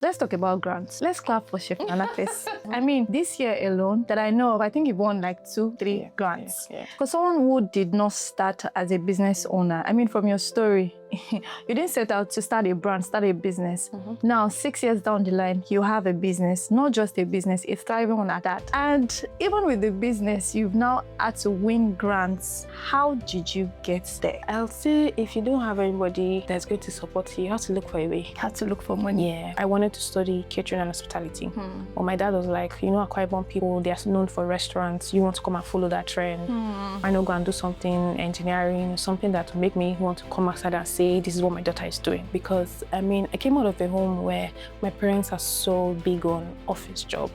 Let's talk about grants. Let's clap for Chef Nana first. I mean, this year alone that I know of, I think you've won like 2-3 grants. For someone who did not start as a business owner, I mean, from your story, you didn't set out to start a brand, start a business. Now, 6 years down the line, you have a business, not just a business, it's thriving on at that. And even with the business, you've now had to win grants. How did you get there? I'll say if you don't have anybody that's going to support you, you have to look for a way. You have to look for money. Yeah. I wanted to study catering and hospitality. But my dad was like, you know, Akwa Ibom people, they are known for restaurants. You want to come and follow that trend. I know, go and do something, engineering, something that will make me want to come outside and say, this is what my daughter is doing. Because, I mean, I came out of a home where my parents are so big on office job.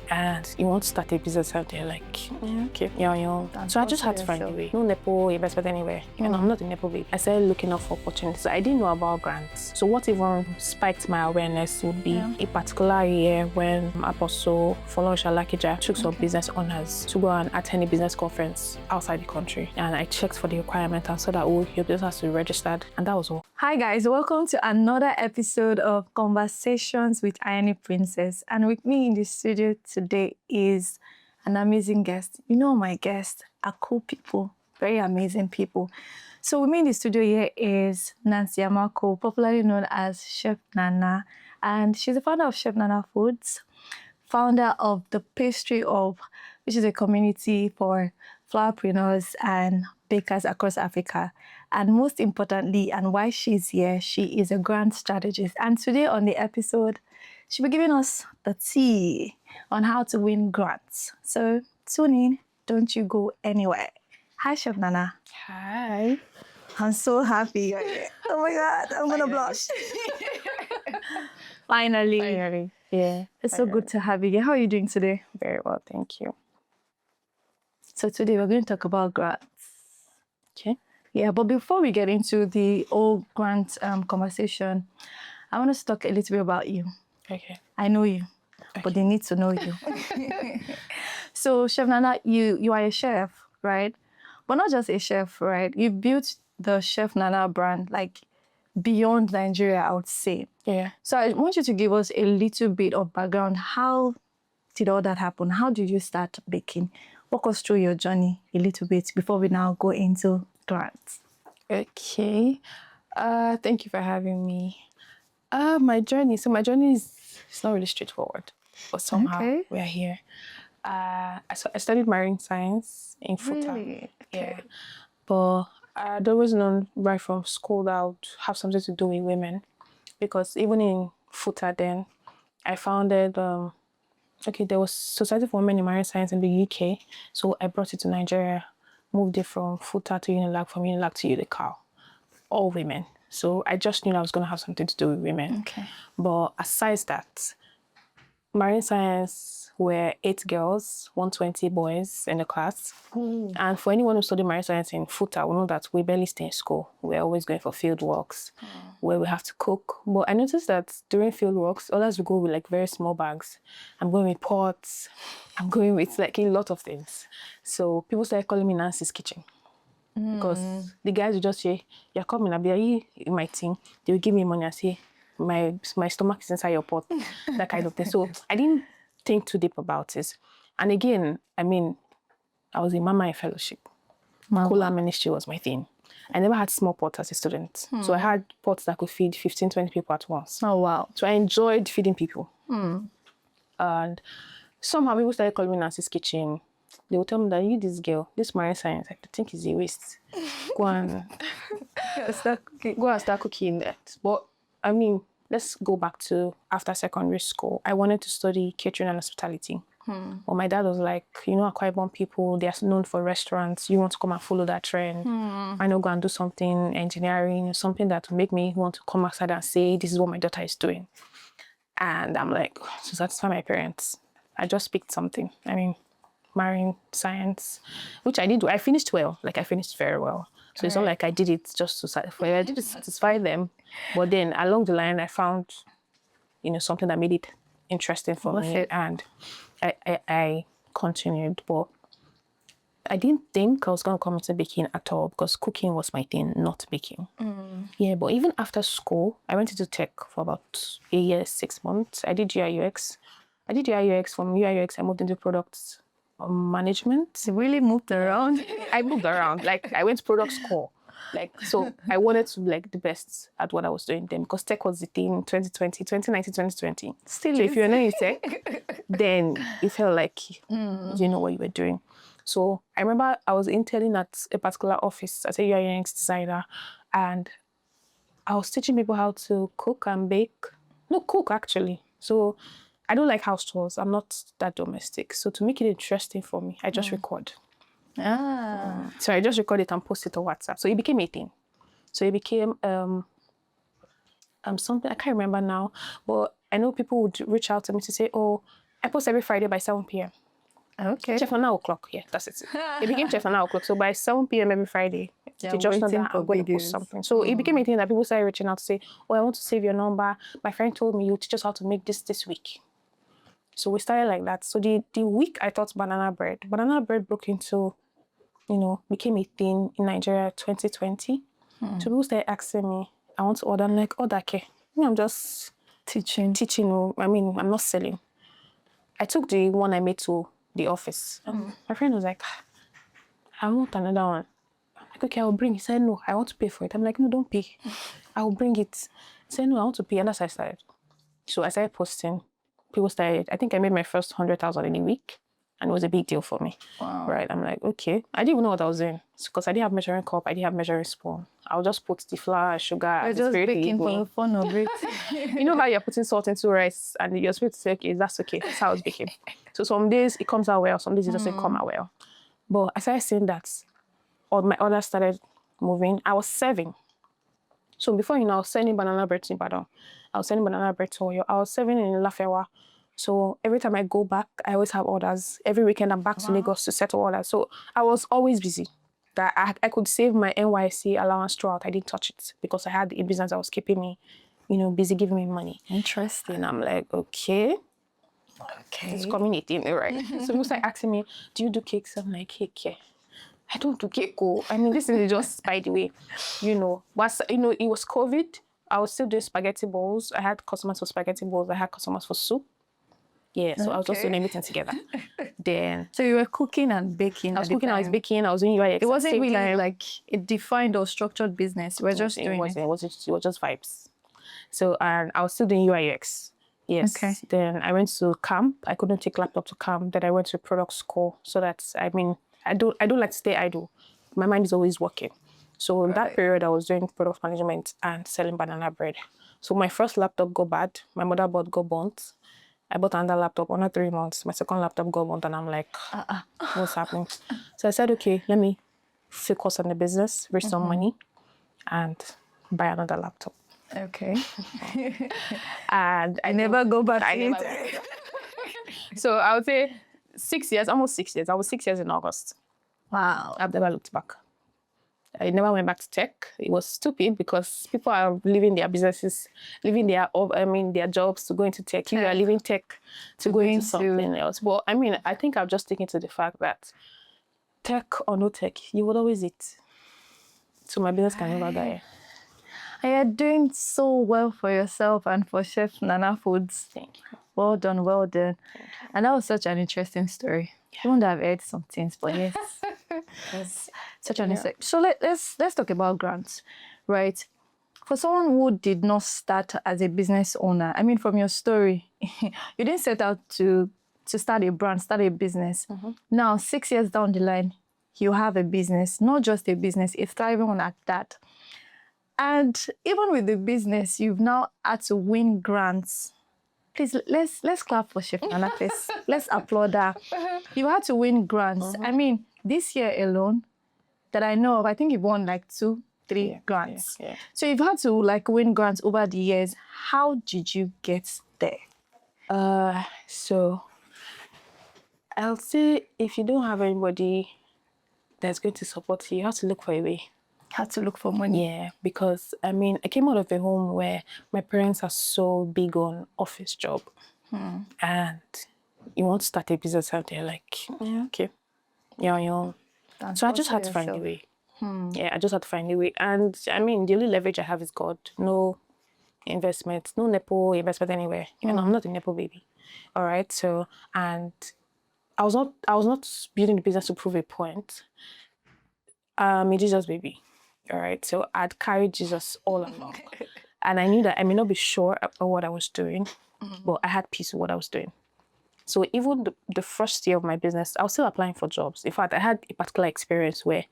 And you want to start a business out there, like, okay, yeah. So I just had to find a way. No Nepo, you best bet anywhere. You know, I'm not a Nepo babe. I started looking out for opportunities. I didn't know about grants. So what even spiked my awareness would be a particular year when Apostle Folorunso Lakija took some business honors to go and attend a business conference outside the country. And I checked for the requirement and saw that, oh, your business has to be registered. And that was all. Hi guys, welcome to another episode of Conversations with Ayeni Princess. And with me in the studio today is an amazing guest. You know, my guests are cool people, very amazing people. So with me in the studio here is Nancy Amaku, popularly known as Chef Nana. And she's the founder of Chef Nana Foods, founder of the Pastry Hub, which is a community for flourpreneurs and bakers across Africa. And most importantly, and why she's here, she is a grant strategist. And today on the episode, she'll be giving us the tea on how to win grants. So tune in, don't you go anywhere. Hi, Chef Nana. Hi. I'm so happy you're here. Oh my God, I'm gonna blush. Finally. Yeah. It's so good to have you here. How are you doing today? Very well, thank you. So today we're going to talk about grants. Okay. Yeah, but before we get into the old grant conversation, I want us to talk a little bit about you. Okay. I know you, but they need to know you. So, Chef Nana, you are a chef, right? But not just a chef, right? You built the Chef Nana brand, like, beyond Nigeria, I would say. Yeah. So I want you to give us a little bit of background. How did all that happen? How did you start baking? Walk us through your journey a little bit before we now go into grants. Okay. Thank you for having me. My journey is not really straightforward, but somehow we are here. I studied marine science in FUTA. Really? Yeah. But I'd always known right from school that I would have something to do with women, because even in FUTA then, I founded, there was Society for Women in Marine Science in the UK, so I brought it to Nigeria, moved it from FUTA to UNILAG, from UNILAG to UDECAL, all women. So I just knew I was going to have something to do with women. Okay. But aside that, marine science were 8 girls, 120 boys in the class. And for anyone who studied marine science in FUTA, we know that we barely stay in school. We're always going for field works where we have to cook. But I noticed that during field works, others will go with like very small bags. I'm going with pots. I'm going with like a lot of things. So people started calling me Nancy's Kitchen. Because the guys would just say, you're coming, I'll be in my team. They will give me money and say, my stomach is inside your pot, that kind of thing. So I didn't think too deep about it. And again, I mean, I was in Mama in fellowship. Cola ministry was my thing. I never had small pots as a student. So I had pots that could feed 15, 20 people at once. Oh, wow. So I enjoyed feeding people. And somehow people started calling me Nancy's Kitchen. They would tell me that you, this girl, this marine science, I think is a waste. Go and start cooking that. But I mean, let's go back to after secondary school. I wanted to study catering and hospitality. But my dad was like, you know, Akwa Ibom people, they are known for restaurants. You want to come and follow that trend. I know, go and do something, engineering, something that will make me want to come outside and say, this is what my daughter is doing. And I'm like, to satisfy my parents, I just picked something. I mean, marine science, which I did. I finished well. Like, I finished very well. So it's not like I did it just to satisfy. I did it to satisfy them. But then along the line, I found, you know, something that made it interesting for me. And I continued. But I didn't think I was going to come into baking at all because cooking was my thing, not baking. Yeah, but even after school, I went into tech for about a year, 6 months. I did UI UX. I did UI UX. From UI UX, I moved into product management. You really moved around. I moved around. Like, I went to product school. Like, so I wanted to be like the best at what I was doing then because tech was the thing 2020, 2019, 2020. Still So is. if you're not in tech, then it felt like you know what you were doing. So I remember I was interning at a particular office as a UI UX designer, and I was teaching people how to cook and bake. No, cook actually. So I don't like house chores. I'm not that domestic. So to make it interesting for me, I just record. Ah. So I just record it and post it on WhatsApp. So it became a thing. So it became something I can't remember now, but I know people would reach out to me to say, "Oh, I post every Friday by 7 p.m." Okay. Chef on 9 o'clock. Yeah, that's it. It became Chef on 9 o'clock. So by 7 p.m. every Friday, They're they just know waiting that for I'm going to post videos. something. So it became a thing that people started reaching out to say, "Oh, I want to save your number. My friend told me you teach us how to make this week." So we started like that. So the week I taught banana bread broke into, became a thing in Nigeria 2020. So people started asking me, I want to order. I'm like, order, okay. I'm just Teaching. teaching. I mean, I'm not selling. I took the one I made to the office. My friend was like, I want another one. I'm like, okay, I'll bring. He said, no, I want to pay for it. I'm like, no, don't pay. I will bring it. He said, no, I want to pay. And that's how I started. So I started posting. People started, I think I made my first 100,000 in a week. And it was a big deal for me. Wow. Right. I'm like, okay. I didn't even know what I was doing. Because I didn't have measuring cup. I didn't have measuring spoon. I'll just put the flour, sugar, You're and just spirit baking lead for me. the fun of it. You know how you're putting salt into rice and your spirit say, okay, that's okay. That's how it's baking. So some days it comes out well. Some days it doesn't come out well. But I started saying that my orders started moving. I was serving. So before I was sending banana bread to Ibadan. I was sending banana bread to Oyo. I was serving in Lafewa. So every time I go back, I always have orders. Every weekend I'm back to Lagos to settle orders. So I was always busy. That I could save my NYC allowance throughout. I didn't touch it because I had a business that was keeping me, busy, giving me money. Interesting. And I'm like, okay, Okay. it's community, right? So people start asking me, do you do cakes? I'm like, cake, yeah. I don't do cake. I mean, this is just by the way, But it was COVID. I was still doing spaghetti balls. I had customers for spaghetti balls. I had customers for soup. Yeah, so I was just doing everything together. Then So you were cooking and baking. I was cooking, I was baking, I was doing UI. It wasn't really like a defined or structured business. You were just doing it. It was just vibes. So and I was still doing UI UX. Yes. Okay. Then I went to camp. I couldn't take laptop to camp. Then I went to product school. So that's I don't like to stay idle. My mind is always working. So in that period I was doing product management and selling banana bread. So my first laptop got bad. My motherboard got burnt. I bought another laptop under 3 months. My second laptop got burnt and I'm like, what's happening? So I said, okay, let me focus on the business, raise some money, and buy another laptop. Okay. And I never go back to never it. went. So I would say 6 years, almost 6 years. I was 6 years in August. Wow. I've never looked back. I never went back to tech. It was stupid because people are leaving their businesses, leaving their jobs to go into tech. You are leaving tech to go into something else. But I mean, I think I've just taken to the fact that tech or no tech, you would always eat. So my business can never die. And you're doing so well for yourself and for Chef Nana Foods. Thank you. Well done, well done. And that was such an interesting story. Even though I've heard some things, but yes. It's such an interesting. So let's talk about grants, right? For someone who did not start as a business owner, I mean, from your story, you didn't set out to start a brand, start a business. Now, 6 years down the line, you have a business, not just a business, a thriving one at that. And even with the business, you've now had to win grants. Please, let's clap for Chef Nana, please. Let's applaud her. You had to win grants. I mean, this year alone, that I know of, I think you've won like 2-3 grants. Yeah. So you've had to win grants over the years. How did you get there? So I'll say if you don't have anybody that's going to support you, you have to look for a way. Had to look for money. Yeah, because I mean, I came out of a home where my parents are so big on office job. And you want to start a business out there, like, yeah, okay, you're on your own. And So I just sponsor had to find a yourself. way. Yeah, I just had to find a way. And I mean, the only leverage I have is God. No investment, no Nepo investment anywhere. You know, I'm not a Nepo baby. All right. So, and I was not building the business to prove a point. I'm a Jesus baby. All right. So I'd carried Jesus all along. And I knew that I may not be sure about what I was doing, but I had peace with what I was doing. So even the first year of my business, I was still applying for jobs. In fact, I had a particular experience where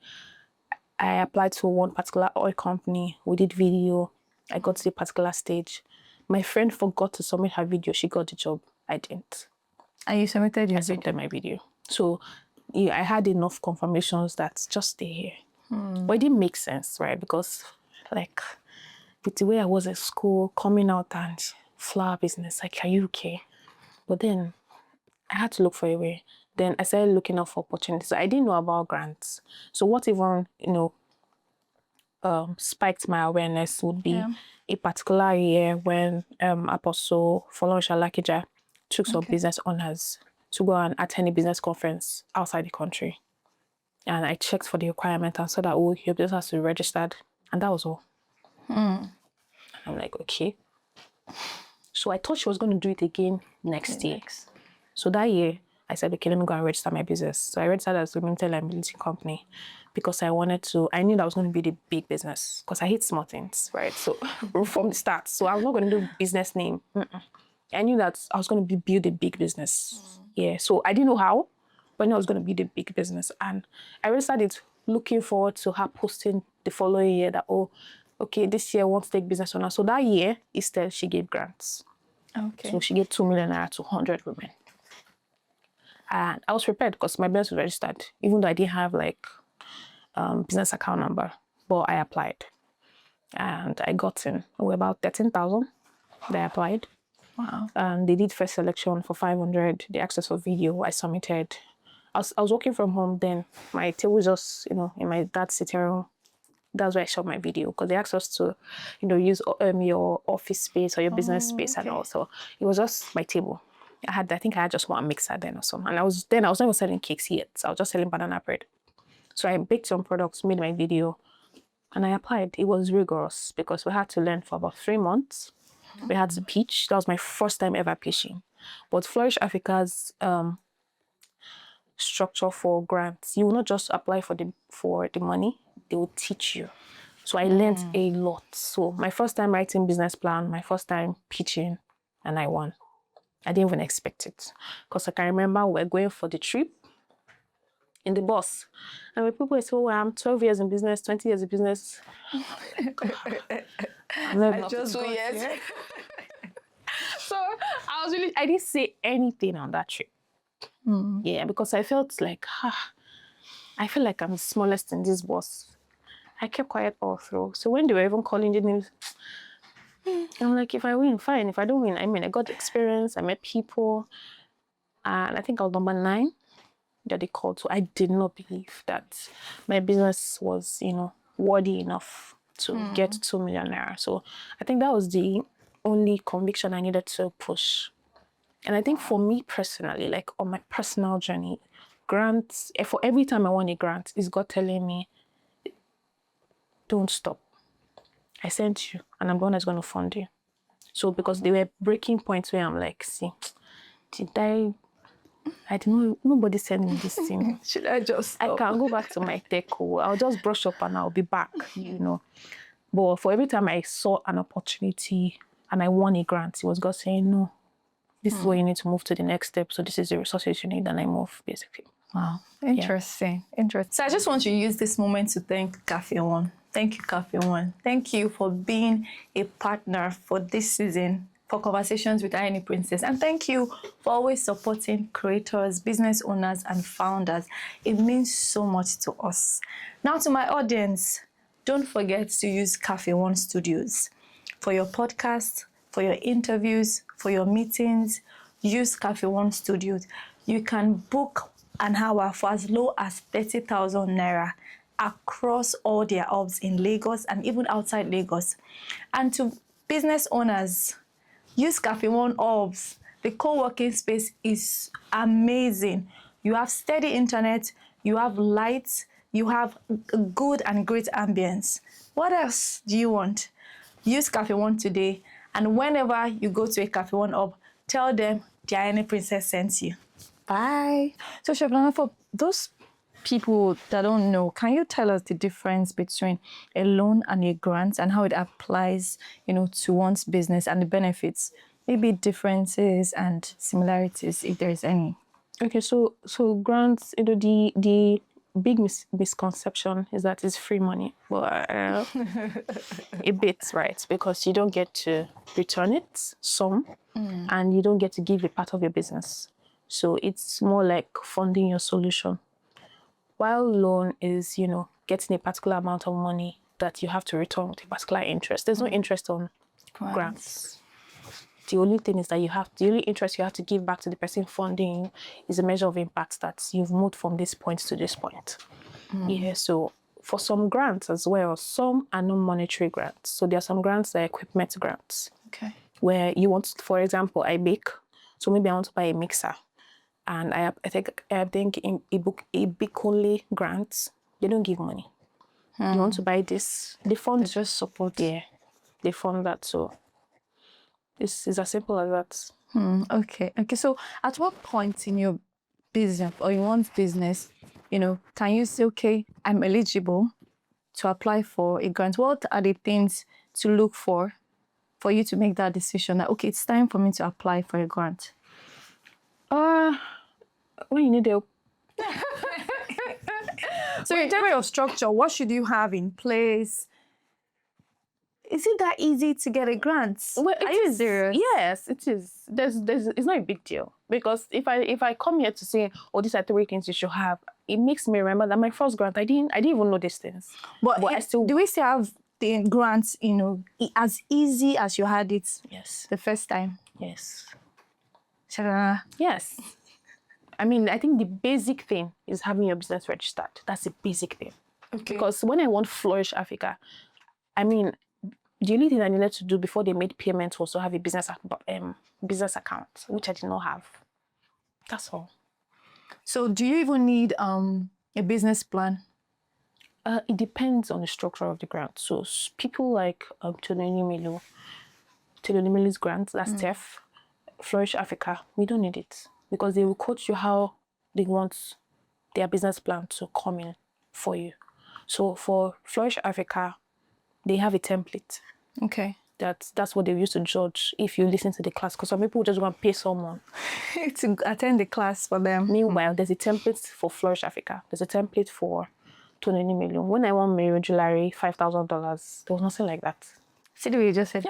I applied to one particular oil company. We did video. I got to a particular stage. My friend forgot to submit her video. She got the job. I didn't. And you submitted your I submitted my video. So yeah, I had enough confirmations that just stay here. But it didn't make sense, right? Because like with the way I was at school, coming out and flower business, like, are you okay? But then I had to look for a way. Then I started looking out for opportunities. I didn't know about grants. So what even, spiked my awareness would be a particular year when Apostle Folorunsho Lakija took some business honors to go and attend a business conference outside the country. And I checked for the requirement and saw that, oh, your business has to be registered. And that was all. I'm like, okay. So I thought she was going to do it again next year. So that year, I said, okay, let me go and register my business. So I registered as a limited liability company because I knew that was going to be the big business because I hate small things, right? So from the start. So I was not going to do business name. I knew that I was going to build a big business. Yeah. So I didn't know how, but I knew I was going to build a big business. And I registered it looking forward to her posting the following year that, oh, okay, this year I want to take business on her. So that year, instead, she gave grants. Okay. So she gave 2 million naira to 100 women. And I was prepared because my business was registered, even though I didn't have business account number, but I applied. And I got in. We were about 13,000 that I applied. Wow. And they did first selection for 500. They asked us for video. I submitted. I was working from home then. My table was just, in my dad's sitting room. That's where I shot my video because they asked us to, use your office space or your business space and all. So it was just my table. I think I had just one mixer then or something. And I was not even selling cakes yet. So I was just selling banana bread. So I baked some products, made my video, and I applied. It was rigorous because we had to learn for about 3 months. We had to pitch. That was my first time ever pitching. But Flourish Africa's structure for grants, you will not just apply for the money, they will teach you. So I learned a lot. So my first time writing business plan, my first time pitching, and I won. I didn't even expect it. Because I can remember we were going for the trip in the bus. And when people say, oh, I'm 12 years in business, 20 years in business. I just 2 years. So I didn't say anything on that trip. Yeah, because I felt like, I feel like I'm the smallest in this bus. I kept quiet all through. So when they were even calling the names, I'm like, if I win, fine. If I don't win, I got experience, I met people. And I think I was number 9 that they called. So I did not believe that my business was, worthy enough to get 2 million naira. So I think that was the only conviction I needed to push. And I think for me personally, like on my personal journey, grants, for every time I won a grant, is God telling me, don't stop. I sent you, and I'm the one that's going to fund you. So because they were breaking points where I'm like, see, I didn't know, nobody sent me this thing. Should I just stop? I can go back to my tech. I'll just brush up and I'll be back, But for every time I saw an opportunity and I won a grant, it was God saying, no, this is where you need to move to the next step. So this is the resources you need, and I move, basically. Wow. Interesting. Interesting. So I just want to use this moment to thank Cafe One. Thank you, Cafe One. Thank you for being a partner for this season for Conversations with Ayeni Princess. And thank you for always supporting creators, business owners, and founders. It means so much to us. Now to my audience, don't forget to use Cafe One Studios for your podcast, for your interviews, for your meetings. Use Cafe One Studios. You can book an hour for as low as 30,000 naira across all their hubs in Lagos and even outside Lagos. And to business owners, use Cafe One hubs. The co-working space is amazing. You have steady internet, you have lights, you have a good and great ambience. What else do you want? Use Cafe One today, and whenever you go to a Cafe One up, tell them the Ayeni Princess sent you. Bye. So, Chef Lana, for those people that don't know, can you tell us the difference between a loan and a grant and how it applies, to one's business and the benefits? Maybe differences and similarities, if there is any. Okay, so grants, the big misconception is that it's free money. Well, a bit, right? Because you don't get to return it, and you don't get to give a part of your business. So it's more like funding your solution. While loan is, getting a particular amount of money that you have to return with a particular interest. There's no interest on grants. The only thing is that the only interest you have to give back to the person funding is a measure of impact that you've moved from this point to this point. Yeah, so for some grants as well, some are non-monetary grants. So there are some grants that are equipment grants. Okay. Where you want, for example, I bake. So maybe I want to buy a mixer. And I think in a big only grants, they don't give money. You want to buy this, they fund. They just support. Yeah, they fund that. So it's as simple as that. Okay. So at what point in your business or in one's business, can you say, okay, I'm eligible to apply for a grant? What are the things to look for you to make that decision that, okay, it's time for me to apply for a grant? When you need help. So in terms of structure, what should you have in place? Is it that easy to get a grant? Well, are you serious? Yes, it is. It's not a big deal, because if I come here to say, oh, these are 3 things you should have, it makes me remember that my first grant, I didn't even know these things. But I still, do we still have the grants, as easy as you had it? Yes. The first time. Yes. Yes. I mean, I think the basic thing is having your business registered. That's the basic thing. Okay. Because when I want Flourish Africa, I mean, the only thing I needed to do before they made payments was to have a business account, which I did not have. That's all. So do you even need a business plan? It depends on the structure of the grant. So people like Telonimilu's grant, that's TEF, Flourish Africa, we don't need it, because they will coach you how they want their business plan to come in for you. So for Flourish Africa, they have a template. Okay. That's what they use to judge if you listen to the class, because some people just go and pay someone to attend the class for them. Meanwhile, there's a template for Flourish Africa. There's a template for $20 When I won Mario Jewelry, $5,000, there was nothing like that. See the way you just said.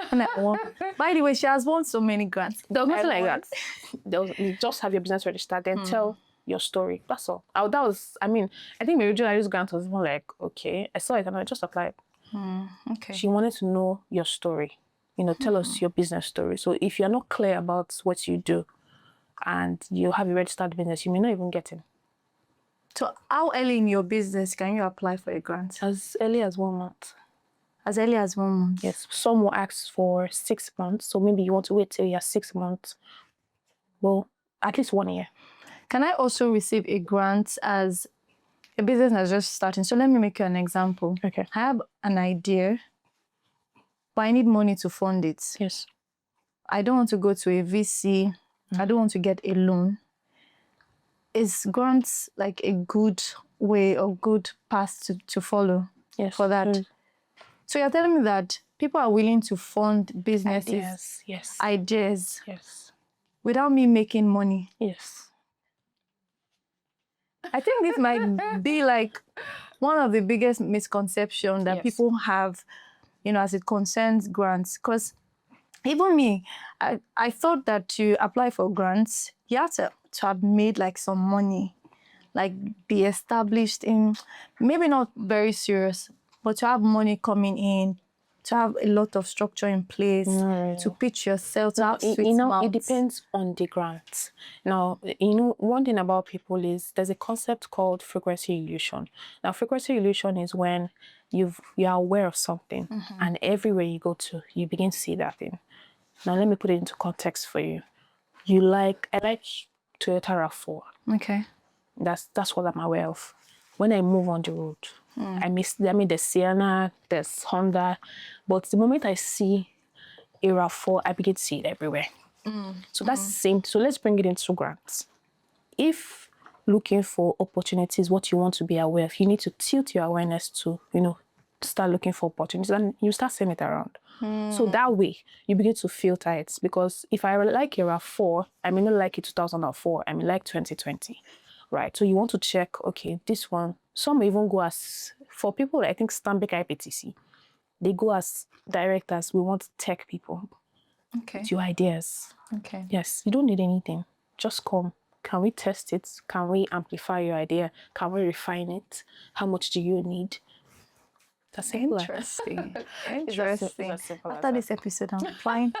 By the way, she has won so many grants. There was nothing like that. You just have your business registered, then tell your story. That's all. I think Mario Jewelry's grant was more like, okay, I saw it and I just applied. Okay. She wanted to know your story. Tell us your business story. So if you're not clear about what you do and you have a registered business, you may not even get in. So how early in your business can you apply for a grant? As early as 1 month. As early as 1 month? Yes. Some will ask for 6 months. So maybe you want to wait till you're 6 months. Well, at least 1 year. Can I also receive a grant as a business that's just starting? So let me make you an example. Okay. I have an idea, but I need money to fund it. Yes. I don't want to go to a VC. I don't want to get a loan. Is grants like a good way or good path to follow? Yes. For that? So you're telling me that people are willing to fund businesses, ideas, without me making money? Yes. I think this might be like one of the biggest misconceptions that people have, as it concerns grants. Because even me, I thought that to apply for grants, you have to have made like some money, like be established in, maybe not very serious, but to have money coming in, to have a lot of structure in place, to pitch yourself, to have sweet mouths. It depends on the grant. Now, one thing about people is there's a concept called frequency illusion. Now, frequency illusion is when you are aware of something, and everywhere you go to, you begin to see that thing. Now, let me put it into context for you. I like Toyota RAV4. Okay. That's what I'm aware of. when I move on the road, I mean, there's Sienna, there's Honda, but the moment I see a RAV4, I begin to see it everywhere. So that's the same. So let's bring it into grants. If looking for opportunities, what you want to be aware of, you need to tilt your awareness to, start looking for opportunities and you start seeing it around. So that way, you begin to filter it. Because if I like a RAV4, I may not like it 2004, I may like 2020, right? So you want to check, okay, this one, some even go as, for people, I think Stanbic IPTC, they go as directors, we want tech people. Okay. With your ideas. Okay. Yes, you don't need anything. Just come. Can we test it? Can we amplify your idea? Can we refine it? How much do you need? That's simple. Interesting. It's Interesting. as simple as After that. this episode, I'm applying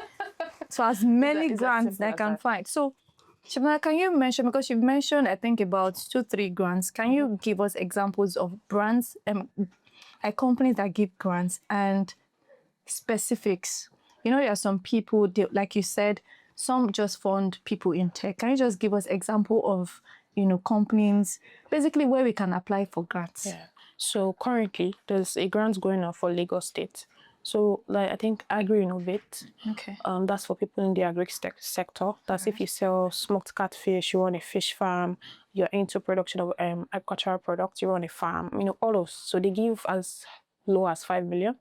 to as many it's as grants simple that I as can that. find. So, Shimona, can you mention, because you've mentioned, I think, about 2-3 grants, can you give us examples of brands, companies that give grants and specifics? There are some people, like you said, some just fund people in tech. Can you just give us example of, companies, basically where we can apply for grants? Yeah. So currently, there's a grant going on for Lagos State. So, like, I think Agri Innovate. Okay. That's for people in the agri sector. That's if you sell smoked catfish, you run a fish farm, you're into production of agricultural products, you run a farm. All those. So they give as low as 5 million,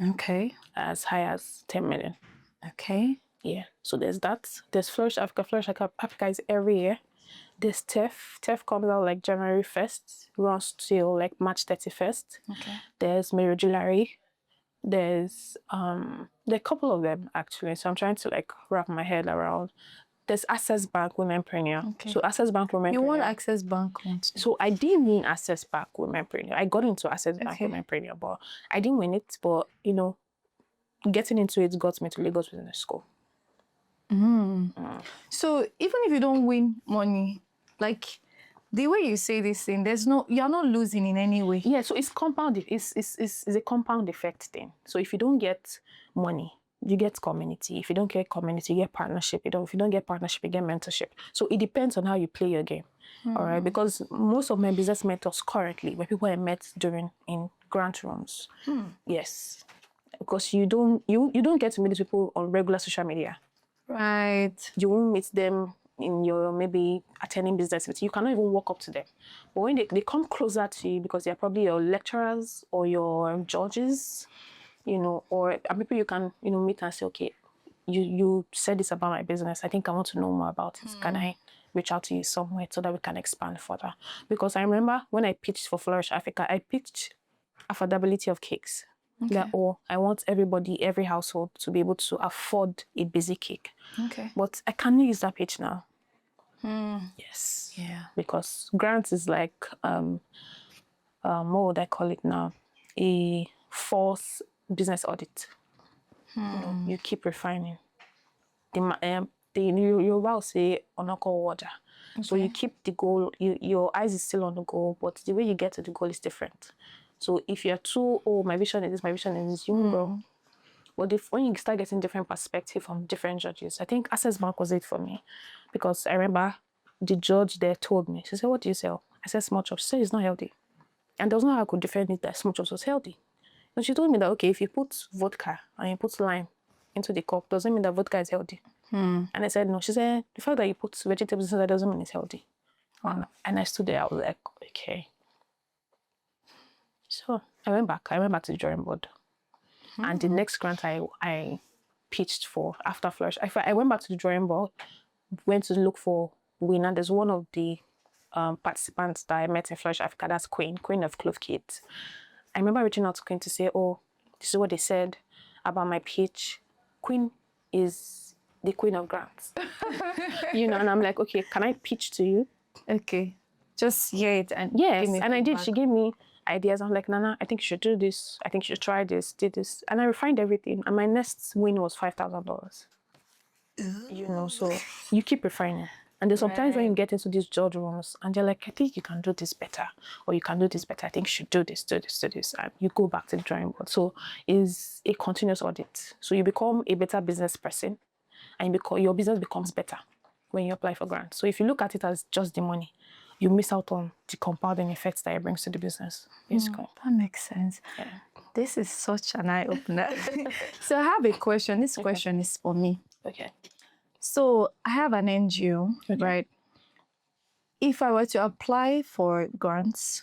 Okay. as high as 10 million. Okay. Yeah. So there's that. There's Flourish Africa. Flourish Africa is every year. There's TEF. TEF comes out like January 1st, runs till like March 31st. Okay. There's Merodulary. There's there are a couple of them actually. So I'm trying to like wrap my head around. There's Access Bank Womenpreneur. Okay. So Access Bank Womenpreneur. You want Access Bank? So I didn't win Access Bank Womenpreneur. I got into Access Bank Womenpreneur, but I didn't win it. But getting into it got me to Lagos Business School. So even if you don't win money, like the way you say this thing, you're not losing in any way. Yeah, so it's compound. It's a compound effect thing. So if you don't get money, you get community. If you don't get community, you get partnership. If you don't get partnership, you get mentorship. So it depends on how you play your game. All right, because most of my business mentors currently were people I met in grant rooms. Yes, because you don't get to meet these people on regular social media. Right. You won't meet them in your maybe attending business meeting. You cannot even walk up to them. But when they come closer to you because they're probably your lecturers or your judges, or people you can, meet and say, okay, you said this about my business. I think I want to know more about it. Can I reach out to you somewhere so that we can expand further? Because I remember when I pitched for Flourish Africa, I pitched affordability of cakes. Okay. That I want everybody, every household to be able to afford a basic cake. Okay. But I can't use that pitch now. Yes. Yeah. Because grants is like what would I call it now? A false business audit. You keep refining. You will say onoko order. So you keep the goal. Your eyes is still on the goal, but the way you get to the goal is different. So if you're too, my vision is this, my vision is this, you grow. But when you start getting different perspective from different judges, I think Access Bank was it for me. Because I remember the judge there told me, she said, what do you sell? I said, small chops. She said, it's not healthy. And there was no how I could defend it that small chops was healthy. And she told me that, okay, if you put vodka and you put lime into the cup, doesn't mean that vodka is healthy. And I said, no. She said, the fact that you put vegetables inside doesn't mean it's healthy. And I stood there, I was like, okay. So I went back to the drawing board. And the next grant I pitched for after Flourish, I went back to the drawing board, went to look for winner. There's one of the participants that I met in Flourish Africa, that's Queen of Clove Kids. I remember reaching out to Queen to say, oh, this is what they said about my pitch. Queen is the queen of grants. And I'm like, okay, can I pitch to you? Okay. Just hear it and yes, give me and I did. feedback. She gave me ideas. I'm like, Nana, I think you should do this. I think you should try this, did this. And I refined everything. And my next win was $5,000. So you keep refining. And there's sometimes when you get into these judge rooms and they're like, I think you can do this better, or you can do this better. I think you should do this, do this, do this. And you go back to the drawing board. So it's a continuous audit. So you become a better business person and your business becomes better when you apply for grants. So if you look at it as just the money, you miss out on the compounding effects that it brings to the business, basically. That makes sense. Yeah. This is such an eye-opener. So I have a question. This question is for me. Okay. So I have an NGO, right? If I were to apply for grants,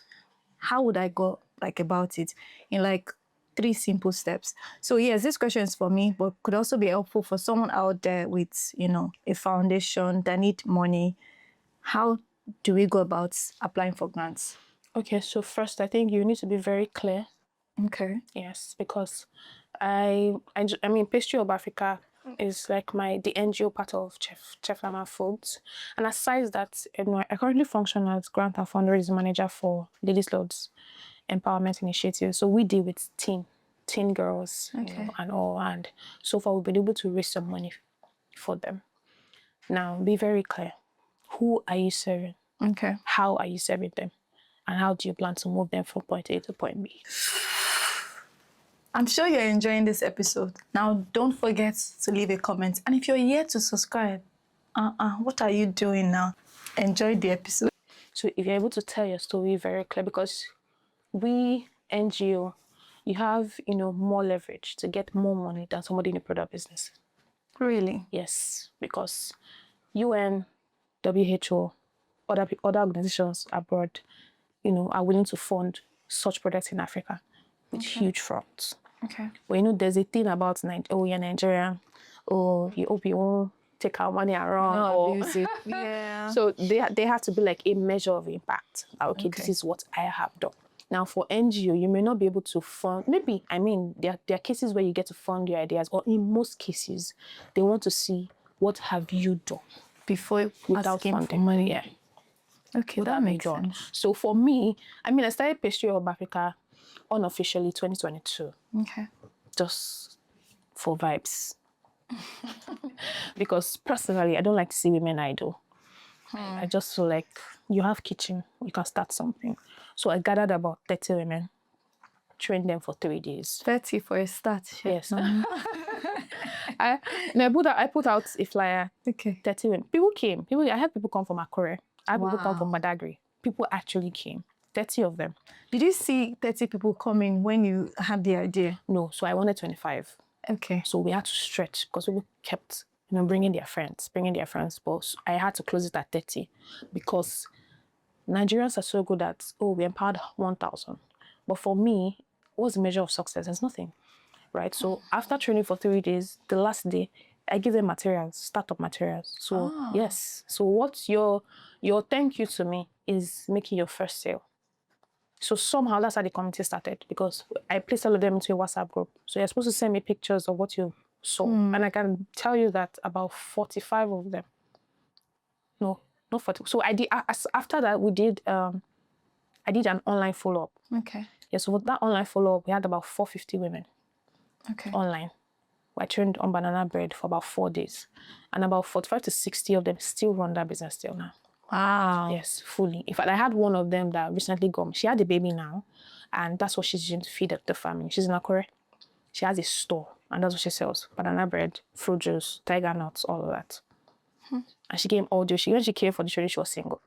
how would I go about it in 3 simple steps? So yes, this question is for me, but could also be helpful for someone out there with, a foundation that need money. How do we go about applying for grants? Okay, so first I think you need to be very clear. Okay. Yes, because I mean, Pastry of Africa is like the NGO part of Chef Lama Foods. And aside that, I currently function as grant and fundraising manager for Ladies Lords Empowerment Initiative. So we deal with teen girls, and all. And so far, we've been able to raise some money for them. Now, be very clear. Who are you serving? Okay. How are you serving them? And how do you plan to move them from point A to point B? I'm sure you're enjoying this episode. Now, don't forget to leave a comment. And if you're yet to subscribe, what are you doing now? Enjoy the episode. So if you're able to tell your story very clear, because we, NGO, you have, more leverage to get more money than somebody in the product business. Really? Yes, because UN, WHO, other organizations abroad, are willing to fund such products in Africa with huge funds. Okay. But there's a thing about you're Nigerian, you hope you won't take our money around. No, abuse it. Yeah. So they have to be like a measure of impact. Okay, this is what I have done. Now for NGO, you may not be able to fund, maybe, there are cases where you get to fund your ideas, or in most cases, they want to see what have you done before without asking funding. for money. Yeah. Okay, that makes sense. So for me, I started Pastry of Africa unofficially 2022. Okay. Just for vibes. Because personally, I don't like to see women idle. I just feel like you have kitchen, you can start something. So I gathered about 30 women, trained them for 3 days. 30 for a start. Yes. I put out a flyer. Okay. 30 women. People came. I had people come from Akure. I had people come from Badagry. People actually came. 30 of them. Did you see 30 people coming when you had the idea? No, so I wanted 25. Okay. So we had to stretch because people kept, bringing their friends. But I had to close it at 30 because Nigerians are so good at, we empowered 1,000. But for me, what's the measure of success? There's nothing, right? So after training for 3 days, the last day, I give them materials, startup materials. So yes. So what's your thank you to me is making your first sale. So somehow that's how the community started, because I placed all of them into a WhatsApp group. So you're supposed to send me pictures of what you saw. And I can tell you that about 45 of them. No, not 40. So I did, after that, I did an online follow-up. Okay. Yeah, so with that online follow-up, we had about 450 women. Okay. Online. I trained on banana bread for about 4 days. And about 45 to 60 of them still run that business still now. Wow. Yes, fully. In fact, I had one of them that recently got me. She had a baby now, and that's what she's using to feed the family. She's in Akure. She has a store, and that's what she sells. Banana bread, fruit juice, tiger nuts, all of that. And she came all day. When she came for the training, she was single.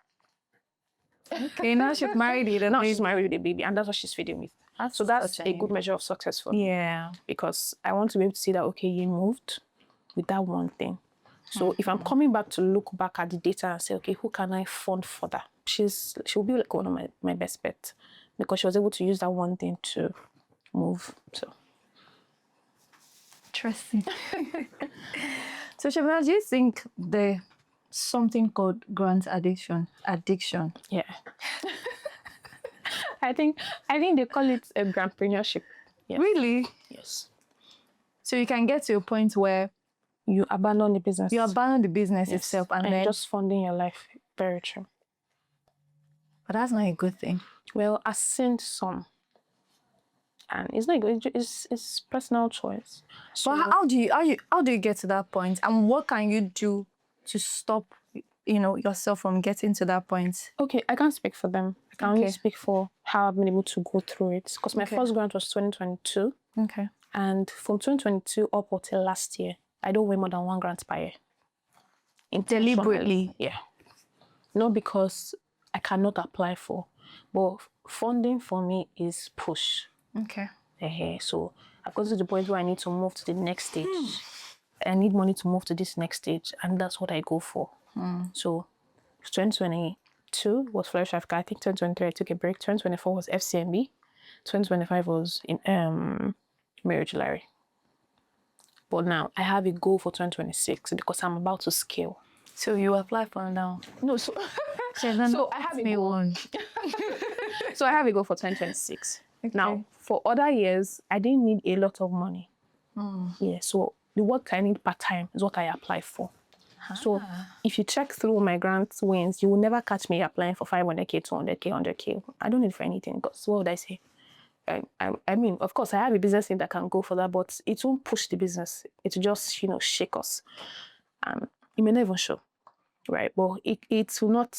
Okay, now she's married with a Now baby. she's married with a baby, and that's what she's feeding with. So that's a good measure of success for me. Yeah. Because I want to be able to see that, okay, you moved with that one thing. So if I'm coming back to look back at the data and say, okay, who can I fund for that? She'll be like one of my best bets, because she was able to use that one thing to move. So interesting. So Shabana, do you think there's something called grant addiction? yeah. I think they call it a grantpreneurship. Yes. Really? Yes. So you can get to a point where you abandon the business. You abandon the business itself, and then just funding your life. Very true. But that's not a good thing. Well, I've seen some, and it's not good. It's personal choice. So but how do you get to that point, and what can you do to stop, yourself from getting to that point? Okay, I can't speak for them. I can only speak for how I've been able to go through it. Because my first grant was 2022. Okay. And from 2022 up until last year, I don't win more than 1 grant per year. Deliberately? Yeah. Not because I cannot apply for. But funding for me is push. Okay. So I've got to the point where I need to move to the next stage. I need money to move to this next stage, and that's what I go for. So 2022 was Flourish Africa. I think 2023 I took a break. 2024 was FCMB. 2025 was in Marriage Larry. But now I have a goal for 2026 because I'm about to scale. So you apply for now? No, so I have a goal. One. So I have a goal for 2026. Okay. Now, for other years, I didn't need a lot of money. Yeah, so the work I need part-time is what I apply for. So if you check through my grant wins, you will never catch me applying for 500K, 200K, 100K. I don't need it for anything because what would I say? I mean, of course, I have a business thing that can go for that, but it won't push the business. It will just, shake us. It may not even show, right? But it will not,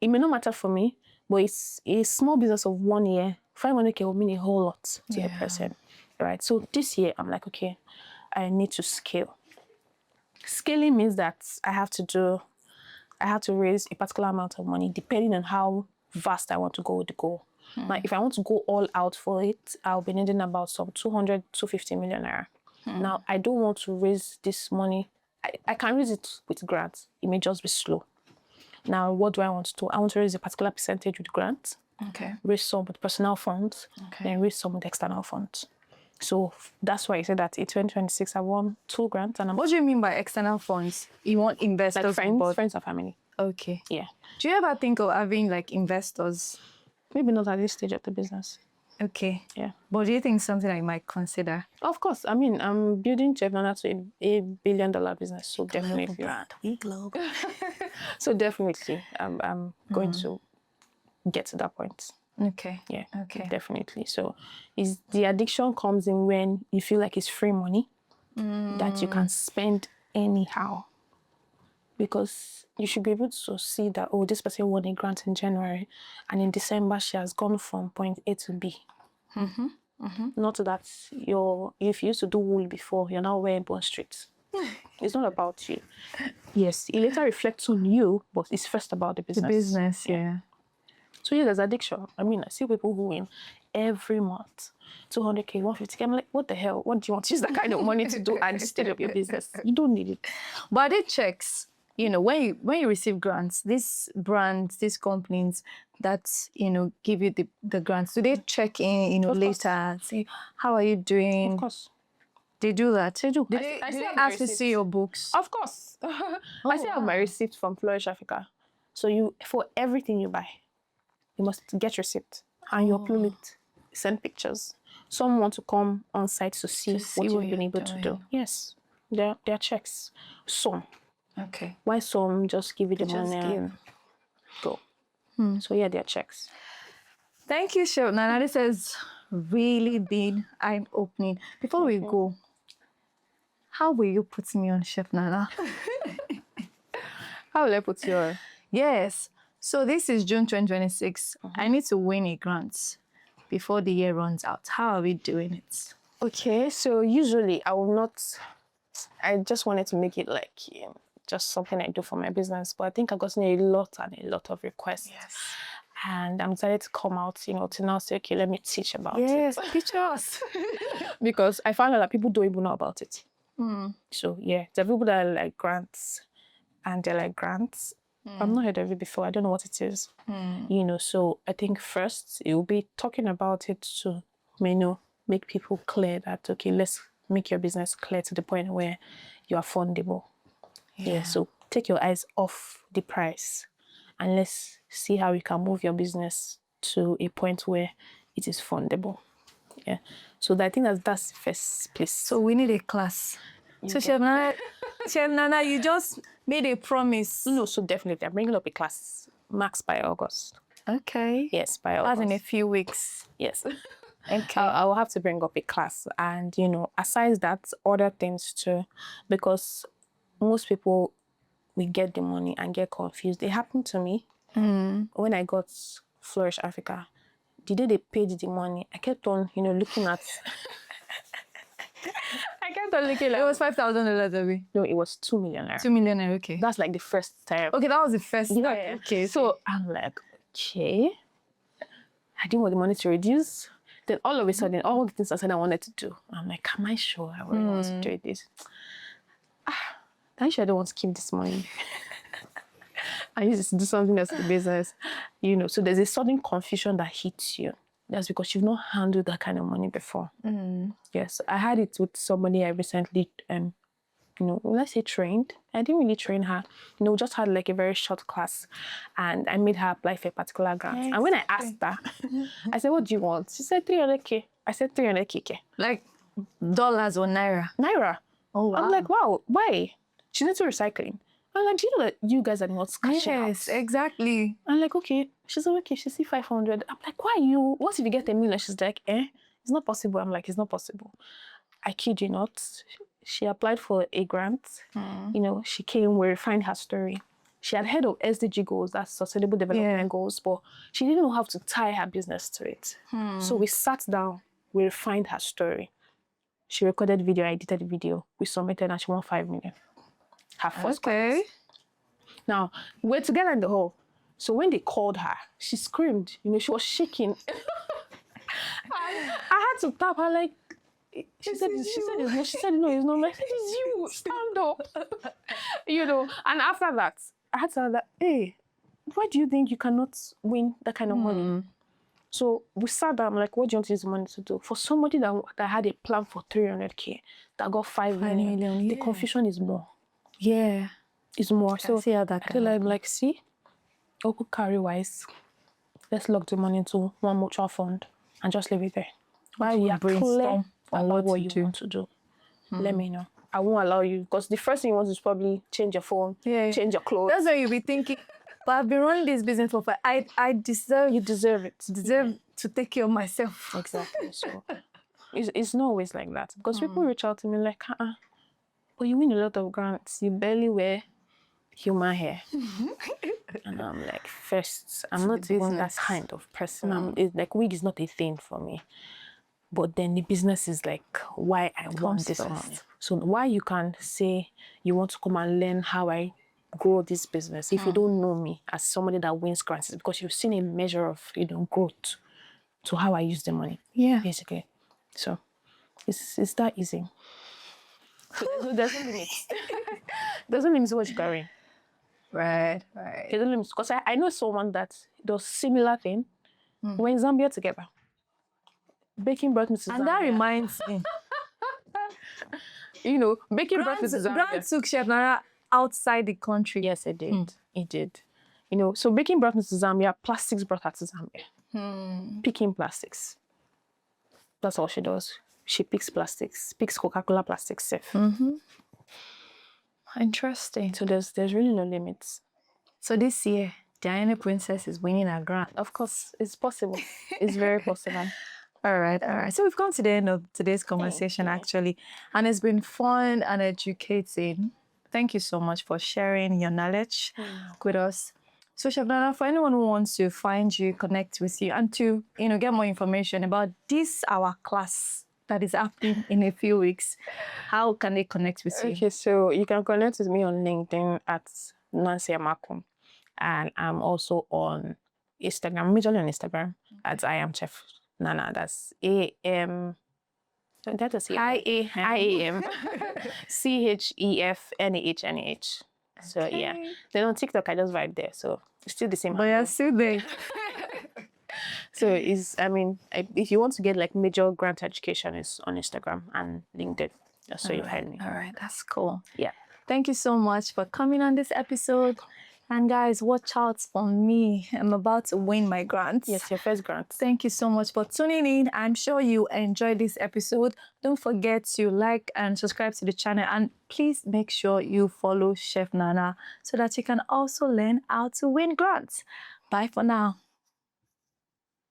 it may not matter for me, but it's a small business of 1 year. 500K will mean a whole lot to the person, right? So this year, I'm like, okay, I need to scale. Scaling means that I have to raise a particular amount of money depending on how vast I want to go with the goal. Like if I want to go all out for it, I'll be needing about some 200, 250 million naira. Now, I don't want to raise this money. I can raise it with grants. It may just be slow. Now, what do I want to do? I want to raise a particular percentage with grants. Okay. Raise some with personal funds. Okay. Then raise some with external funds. So that's why I said that in 2026, I won 2 grants. And What do you mean by external funds? You want investors? Like friends and family. Okay. Yeah. Do you ever think of having like investors? Maybe not at this stage of the business. Okay. Yeah. But do you think something I might consider? Of course. I mean, I'm building Chef Nana to a $1 billion business. So definitely. Brand. We global. So definitely, I'm going to get to that point. Okay. Yeah. Okay. Definitely. So is the addiction comes in when you feel like it's free money that you can spend anyhow. Because you should be able to see that, oh, this person won a grant in January and in December she has gone from point A to B. Not that if you used to do wool before, you're now wearing Bond Street. It's not about you. Yes, it later reflects on you, but it's first about the business. The business, yeah. So yeah, there's addiction. I mean, I see people who win every month 200K, 150K. I'm like, what the hell? What do you want to use that kind of money to do and state up your business? You don't need it. But are they checks? When you receive grants, these brands, these companies that, give you the grants, do they check in, later, say, how are you doing? Of course. They do that. They do. Do they ask to see your books? Of course. I still have my receipt from Flourish Africa. So for everything you buy, you must get receipt and you upload it, send pictures. Some want to come on site to see what you've been able to do. Yes, they're checks. Some. Okay. Why some just give you the money and go? So yeah, they're checks. Thank you, Chef Nana. This has really been eye-opening. Before we go, how will you put me on, Chef Nana? How will I put you on? Yes. So this is June 2026. I need to win a grant before the year runs out. How are we doing it? Okay, so usually I just wanted to make it like just something I do for my business, but I think I've gotten a lot of requests. Yes. And I'm decided to come out, to now say, okay, let me teach about it. Yes, teach us. Because I found out that people don't even know about it. So yeah, there are people that are like grants, and they're like grants. I've not heard of it before. I don't know what it is. So I think first it will be talking about it to, make people clear that, okay, let's make your business clear to the point where you are fundable. Yeah. So take your eyes off the price and let's see how you can move your business to a point where it is fundable. Yeah. So I think that's the first place. So we need a class. So Chef Nana, you just made a promise. No, so definitely. I'm bringing up a class max by August. Okay. Yes, by August. That's in a few weeks. Yes. Okay. I will have to bring up a class. And, aside that, other things too. Because most people, we get the money and get confused. It happened to me when I got Flourish Africa. The day they paid the money, I kept on, looking at... I kept on looking like... It was $5,000 away. No, it was 2 million. 2 million, okay. That's like the first time. Okay, that was the first time. Okay, Okay. so I'm like, okay. I didn't want the money to reduce. Then all of a sudden, all the things I said I wanted to do, I'm like, am I sure I really want to do this? I'm sure I don't want to keep this money. I used to do something else in the business, you know. So there's a sudden confusion that hits you. That's because you've not handled that kind of money before. Yes, I had it with somebody I recently, you know, let's say trained. I didn't really train her. You know, just had like a very short class, and I made her apply for a particular grant. Yes. And when I asked her, I said, "What do you want?" She said 300K. I said 300K. Like dollars or naira? Naira. Oh, wow. I'm like, wow, why? She's into recycling. I'm like, do you know that you guys are not cashing Yes, out? exactly. I'm like, okay. She's like, okay, she see 500. I'm like, why you? What if you get 1 million? She's like, it's not possible. I'm like, it's not possible. I kid you not. She applied for a grant. You know, she came, we refined her story. She had heard of SDG goals, that's sustainable development goals, but she didn't know how to tie her business to it. So we sat down, we refined her story. She recorded video, I edited the video. We submitted and she won 5 million. Her first grant. Now, we're together in the hall. So when they called her, she screamed. You know, she was shaking. I had to tap her like, she said, no, it's not. Like, it's you. Stand up. You know, and after that, I had to tell her that, hey, why do you think you cannot win that kind of money? So we sat down, like, what do you want to use the money to do? For somebody that had a plan for 300K, that got 5 million, the confusion is more. Yeah. It's more. So see how that I feel like, see, Oku carry wise, let's lock the money into one mutual fund and just leave it there. While you brainstorm on what you want to do, let me know. I won't allow you, because the first thing you want is probably change your phone, change your clothes. That's why you'll be thinking, but I've been running this business for 5. I deserve. You deserve it. Deserve to take care of myself. Exactly. So it's not always like that, because people reach out to me like, but you win a lot of grants. You barely wear human hair. And I'm like, first, I'm not even that kind of person. It's like, wig is not a thing for me. But then the business is like why I want this money. So why you can say you want to come and learn how I grow this business if you don't know me as somebody that wins grants, because you've seen a measure of, you know, growth to how I use the money. Yeah. Basically. So it's that easy. So there's no limit. There's no limit to what you carry. Right. There's no limit. Because I know someone that does similar thing. We're in Zambia together. Baking brought me to Zambia. And that reminds me. You know, baking brought me to Zambia. Grant took Chef Nana outside the country. Yes, it did. It did. You know, so baking brought me to Zambia. Plastics brought her to Zambia. Picking plastics. That's all she does. She picks plastics. Picks Coca-Cola plastics safe. Interesting. So there's really no limits. So this year, the Ayeni Princess is winning a grant. Of course, it's possible. It's very possible. All right. So we've come to the end of today's conversation, actually. And it's been fun and educating. Thank you so much for sharing your knowledge with us. So, Chef Nana, for anyone who wants to find you, connect with you, and to, you know, get more information about this, our class that is happening in a few weeks, how can they connect with you? Okay, so you can connect with me on LinkedIn at Nancy Amaku. And I'm also on Instagram, majorly on Instagram, at I am Chef Nana. That's A-M... That is I-A-M CHEFNAHNAH. So yeah. Then on TikTok, I just vibe there. So it's still the same. But you're still there. So if you want to get like major grant education, is on Instagram and LinkedIn. So you've heard me. All right, that's cool. Yeah. Thank you so much for coming on this episode. And guys, watch out for me. I'm about to win my grants. Yes, your first grant. Thank you so much for tuning in. I'm sure you enjoyed this episode. Don't forget to like and subscribe to the channel. And please make sure you follow Chef Nana so that you can also learn how to win grants. Bye for now.